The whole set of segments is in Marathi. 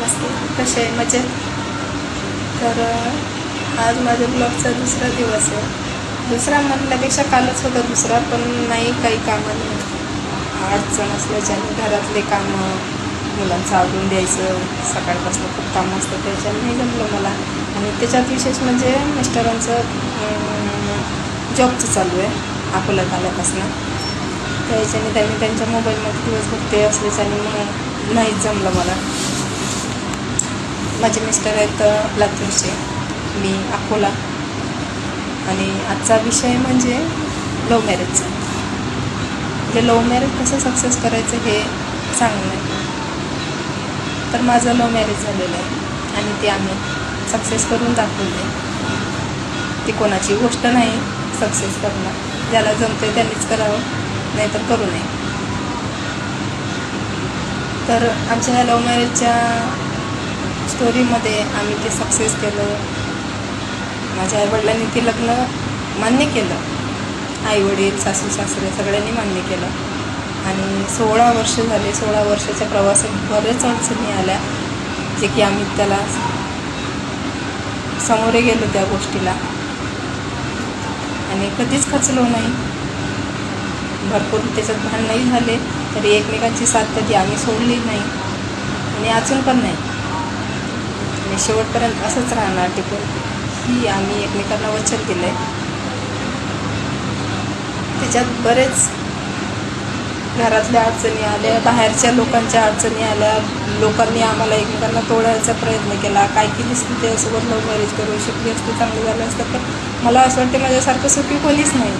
नमस्ते, कसे आहे? मजेत. तर आज माझ्या ब्लॉगचा दुसरा दिवस आहे. दुसरा म्हणण्यापेक्षा कालच होता दुसरा, पण नाही काही कामाने अडचण असल्याच्याने घरातले कामं मुलांचं आवरून द्यायचं, सकाळपासून खूप कामं असतं त्याच्याने नाही जमलं मला. आणि त्याच्यात विशेष म्हणजे मिस्टरांचं जॉबचं चालू आहे अकोल्यात आल्यापासून. त्याच्याने त्यांनी त्यांच्या मोबाईलमध्ये दिवसभर ते असल्याच्याने मग नाहीच जमलं मला. माझे मिस्टर आहेत लातूरचे, मी अकोला. आणि आजचा विषय म्हणजे लव्ह मॅरेजचा. म्हणजे लव्ह मॅरेज कसं सक्सेस करायचं हे सांगणं आहे. तर माझं लव्ह मॅरेज झालेलं आहे आणि ते आम्ही सक्सेस करून दाखवले. ती कोणाची गोष्ट नाही सक्सेस करणं. ज्याला जमते त्यांनीच करावं, नाहीतर करू नये. तर आमच्या ह्या लव्ह मॅरेजच्या स्टोरीमध्ये आम्ही ते सक्सेस केलं. माझ्या आईवडिलांनी ते लग्न मान्य केलं. आईवडील, सासू सासरे सगळ्यांनी मान्य केलं. आणि 16 वर्ष झाले. 16 वर्षाच्या प्रवासात बरेच अडचणी आल्या, जे की आम्ही त्याला सामोरे गेलो त्या गोष्टीला. आणि कधीच खचलो नाही. भरपूर त्याच्यात भांडणही झाले, तरी एकमेकांची साथ कधी आम्ही सोडली नाही आणि अजून पण नाही. आणि शेवटपर्यंत असंच राहणार टिकून, ही आम्ही एकमेकांना वचन दिलं आहे. त्याच्यात बरेच घरातल्या अडचणी आल्या, बाहेरच्या लोकांच्या अडचणी आल्या. लोकांनी आम्हाला एकमेकांना तोडायचा प्रयत्न केला. काय केलीस तू त्यासोबत लव्ह मॅरेज करू शकली असते, चांगलं झालं असतं. पण मला असं वाटतं माझ्यासारखं सुखी कोणीच नाही.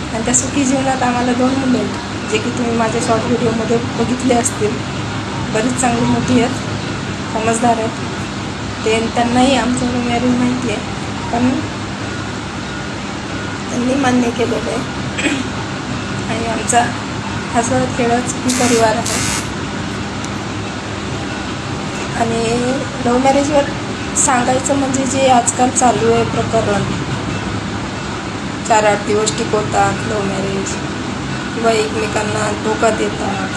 आणि त्या सुखी जीवनात आम्हाला 2 मुलं आहेत, जे की तुम्ही माझ्या शॉर्ट व्हिडिओमध्ये बघितले असतील. बरीच चांगली मोठी आहेत, समजदार आहेत. त्यांनाही आमचं लव्ह मॅरेज माहिती आहे, पण त्यांनी मान्य केलेलं आहे. आणि आमचा हसत खेळत सुखी परिवार आहे. आणि लव्ह मॅरेजवर सांगायचं म्हणजे जे आजकाल चालू आहे प्रकरण, 4-8 दिवस टिकवतात लव्ह मॅरेज, किंवा एकमेकांना धोका देतात,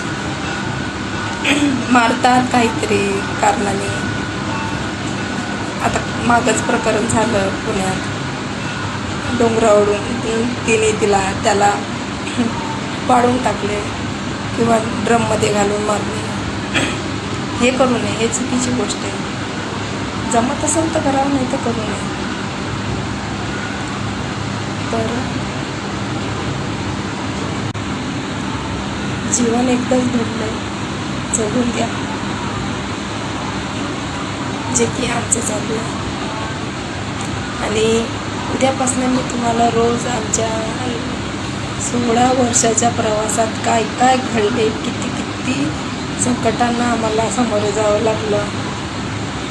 मारतात काहीतरी कारणाने. आता मागच प्रकरण झालं पुण्यात, डोंगरावरून त्याला पाडून टाकले किंवा ड्रममध्ये घालून मारले. हे करू नये, हे चुकीची गोष्ट आहे. जमत असेल तर करावं, नाही तर करू नये. तर जीवन एकदाच भेटलं आहे, जगून द्या, जे की आमचं चालू आहे. आणि उद्यापासून मी तुम्हाला रोज आमच्या 16 वर्षाच्या प्रवासात काय काय घडले, किती संकटांना आम्हाला सामोरे जावं लागलं,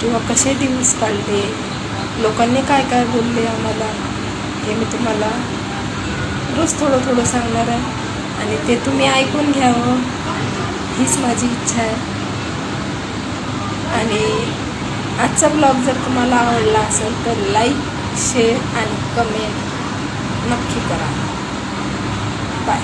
किंवा कसे दिवस काढले, लोकांनी काय काय बोलले आम्हाला, हे मी तुम्हाला रोज थोडं सांगणार आहे. आणि ते तुम्ही ऐकून घ्यावं, हीच माझी इच्छा आहे. आणि आजचा ब्लॉग जर तुम्हाला आवडला असेल तर लाईक, शेअर आणि कमेंट नक्की करा. बाय.